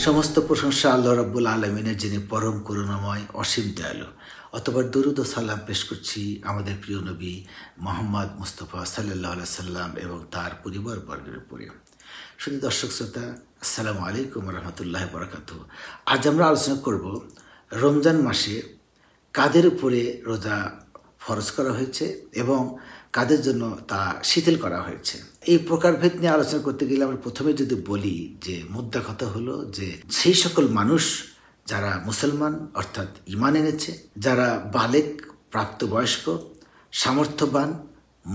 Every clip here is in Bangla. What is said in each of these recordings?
সমস্ত প্রশংসা আল্লাহ রাব্বুল আলামিনের, যিনি পরম করুণাময়, অসীম দয়ালু। অতঃপর দরুদ ও সালাম পেশ করছি আমাদের প্রিয় নবী মোহাম্মদ মুস্তাফা সাল্লাল্লাহু আলাইহি সাল্লাম এবং তার পরিবার বর্গের উপরে। শুধু দর্শক শ্রোতা, আসসালামু আলাইকুম রহমতুল্লাহ বরকাতুহ। আজ আমরা আলোচনা করব রমজান মাসে কাদের উপরে রোজা ফরজ করা হয়েছে এবং কাদের জন্য তা শিথিল করা হয়েছে। এই প্রকারভেদ নিয়ে আলোচনা করতে গেলে আমরা প্রথমে যদি বলি যে মুদ্রা কথা হলো যে সেই সকল মানুষ যারা মুসলমান অর্থাৎ ঈমান এনেছে, যারা বালেগ, প্রাপ্তবয়স্ক, সামর্থ্যবান,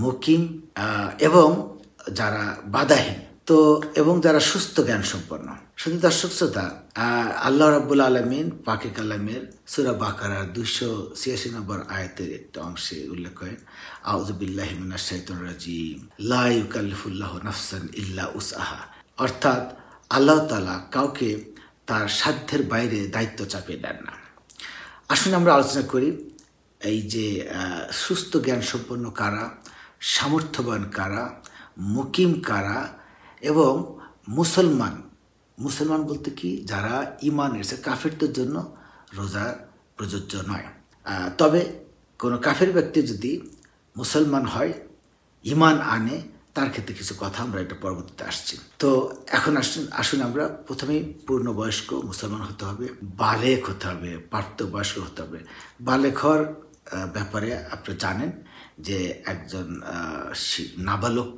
মুকিম এবং যারা বাধাহীন, তো এবং যারা সুস্থ জ্ঞান সম্পন্ন। শুধু দর্শক শ্রোতা, আল্লাহ রাব্বুল আলামিন পাকে কালামের সূরা বাকারার 286 নম্বর আয়াতের একটা অংশে উল্লেখ করেন, আউযু বিল্লাহি মিনাশ শাইতানির রাজিম, লা ইউকাল্লিফুল্লাহু নাফসান ইল্লা উসআহা। অর্থাৎ আল্লাহ তাআলা কাউকে তার সাধ্যের বাইরে দায়িত্ব চাপিয়ে দেন না। আসুন আমরা আলোচনা করি এই যে সুস্থ জ্ঞান সম্পন্ন কারা, সামর্থ্যবান কারা, মুকিম কারা এবং মুসলমান বলতে কি, যারা ঈমান এনেছে। কাফেরদের জন্য রোজা প্রযোজ্য নয়। তবে কোনো কাফের ব্যক্তি যদি মুসলমান হয়, ঈমান আনে, তার ক্ষেত্রে কিছু কথা আমরা এটা পরবর্তীতে আসছি। তো এখন আসুন আমরা প্রথমেই পূর্ণবয়স্ক মুসলমান হতে হবে, বালেগ হতে হবে, প্রাপ্তবয়স্ক হতে হবে। বালেগ হওয়ার ব্যাপারে আপনি জানেন যে একজন নাবালক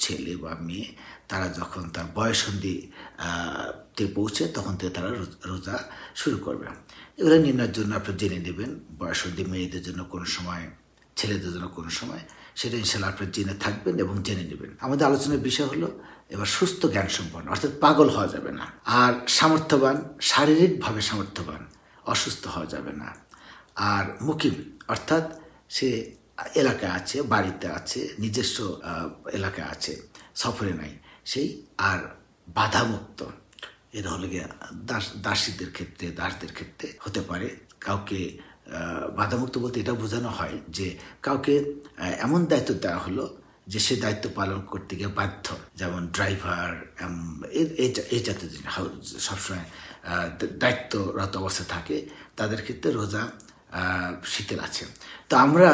ছেলে বা মেয়ে, তারা যখন তার বয়ঃসন্ধিতে পৌঁছে তখন থেকে তারা রোজা শুরু করবে। এগুলো নির্ণয়ের জন্য আপনি জেনে নেবেন বয়ঃসন্ধি মেয়েদের জন্য কোন সময়, ছেলেদের জন্য কোন সময়, সেটা ইনশাল্লাহ আপনি জেনে থাকবেন এবং জেনে নেবেন। আমাদের আলোচনার বিষয় হলো এবার সুস্থ জ্ঞান সম্পন্ন, অর্থাৎ পাগল হওয়া যাবে না, আর সামর্থ্যবান, শারীরিকভাবে সামর্থ্যবান, অসুস্থ হওয়া যাবে না, আর মুকিম অর্থাৎ সে এলাকায় আছে, বাড়িতে আছে, নিজস্ব এলাকায় আছে, সফরে নাই সেই, আর বাধামুক্ত। এরা হলো গিয়ে দাসীদের ক্ষেত্রে, দাসদের ক্ষেত্রে হতে পারে। কাউকে বাধামুক্ত বলতে এটা বোঝানো হয় যে কাউকে এমন দায়িত্ব দেওয়া হলো যে সে দায়িত্ব পালন করতে গিয়ে বাধ্য, যেমন ড্রাইভার, এই জাতীয় জিনিস সবসময় দায়িত্বরত অবস্থা থাকে, তাদের ক্ষেত্রে রোজা শিথিল আছে। তো আমরা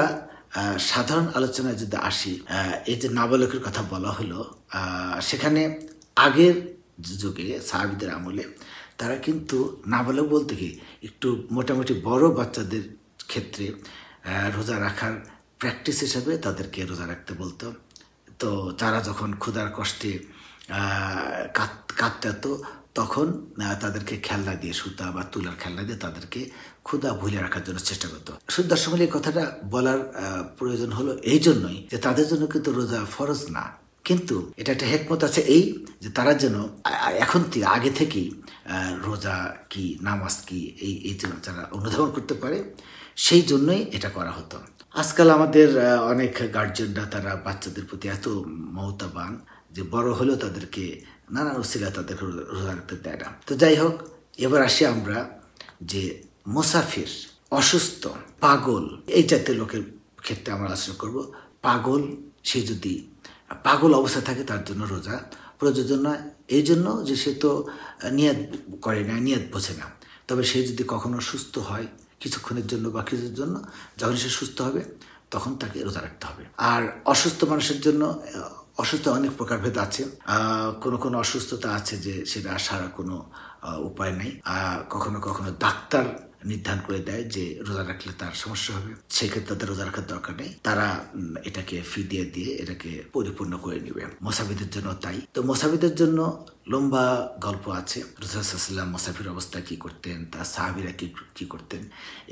সাধারণ আলোচনায় যদি আসি, এই যে নাবালকের কথা বলা হলো, সেখানে আগের যুগে সাহাবীদের আমলে তারা কিন্তু নাবালক বলতে কি একটু মোটামুটি বড় বাচ্চাদের ক্ষেত্রে রোজা রাখার প্র্যাকটিস হিসাবে তাদেরকে রোজা রাখতে বলতো। তো তারা যখন ক্ষুধার কষ্টে কাঁদতো তখন তাদেরকে খেলনা দিয়ে, সুতা বা তুলার খেলনা দিয়ে তাদেরকে ক্ষুধা ভুলে রাখার জন্য চেষ্টা করতো। দর্শক, এই কথাটা বলার প্রয়োজন হলো এই জন্যই যে তাদের জন্য কিন্তু রোজা ফরজ না, কিন্তু এটা একটা হেকমত আছে এই যে তারা যেন এখন থেকে, আগে থেকেই রোজা কি, নামাজ কি, এই জন্য যারা অনুধাবন করতে পারে, সেই জন্যই এটা করা হতো। আজকাল আমাদের অনেক গার্জিয়ানরা তারা বাচ্চাদের প্রতি এত মমতাবান যে বড় হলেও তাদেরকে নানা উসিলা তাদেরকে রোজা রাখতে দেয় না। তো যাই হোক, এবার আসি আমরা যে মুসাফির, অসুস্থ, পাগল, এই জাতীয় লোকের ক্ষেত্রে আমরা আলোচনা করব। পাগল, সে যদি পাগল অবস্থা থাকে তার জন্য রোজা প্রযোজ্য নয়, এই জন্য যে সে তো নিয়ত করে না, নিয়ত বোঝে না। তবে সে যদি কখনো সুস্থ হয় কিছুক্ষণের জন্য বা কিছুর জন্য, যখন সে সুস্থ হবে তখন তাকে রোজা রাখতে হবে। আর অসুস্থ মানুষের জন্য অসুস্থ অনেক প্রকারভেদ আছে। কোনো অসুস্থতা আছে যে সেটা আসার কোনো উপায় নেই। কখনো কখনো ডাক্তার নির্ধারণ করে দেয় যে রোজা রাখলে তার সমস্যা হবে, সেক্ষেত্রে তাদের রোজা রাখার দরকার নেই, তারা এটাকে ফিদিয়া দিয়ে এটাকে পরিপূর্ণ করে নেবে। মুসাফিরদের জন্য তাই। তো মুসাফিরদের জন্য লম্বা গল্প আছে। রাসূলুল্লাহ সাল্লাল্লাহু আলাইহি ওয়াসাল্লাম মুসাফির অবস্থায় কি করতেন, তার সাহাবীরা কি করতেন,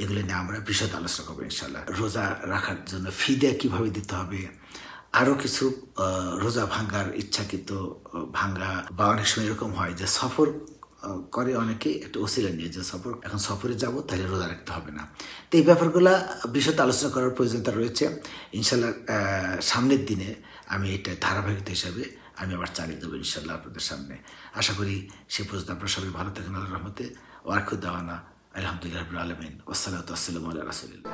এগুলো নিয়ে আমরা বিশদ আলোচনা করবো ইনশাআল্লাহ। রোজা রাখার জন্য ফিদিয়া কিভাবে দিতে হবে, আরও কিছু রোজা ভাঙ্গার ইচ্ছাকৃত ভাঙ্গা, বা অনেক সময় এরকম হয় যে সফর করে অনেকে একটা ওসিলা নিয়ে, যে এখন সফরে যাব তাহলে রোজা রাখতে হবে না। তো এই ব্যাপারগুলো বিশদ আলোচনা করার প্রয়োজনীয়তা রয়েছে। ইনশাল্লাহ সামনের দিনে আমি এটা ধারাবাহিকতা হিসাবে আমি আবার চালিয়ে দেবো ইনশাল্লাহ আপনাদের সামনে। আশা করি সে পর্যন্ত আপনারা সবাই ভালো থাকেন। আল্লাহর রহমতে। ওয়ারখুদ দাওয়ানা আলহামদুলিল্লাহ রাব্বিল আলামিন। ওয়াসসালাতু ওয়াসসালামু আলা রাসূলিল্লাহ।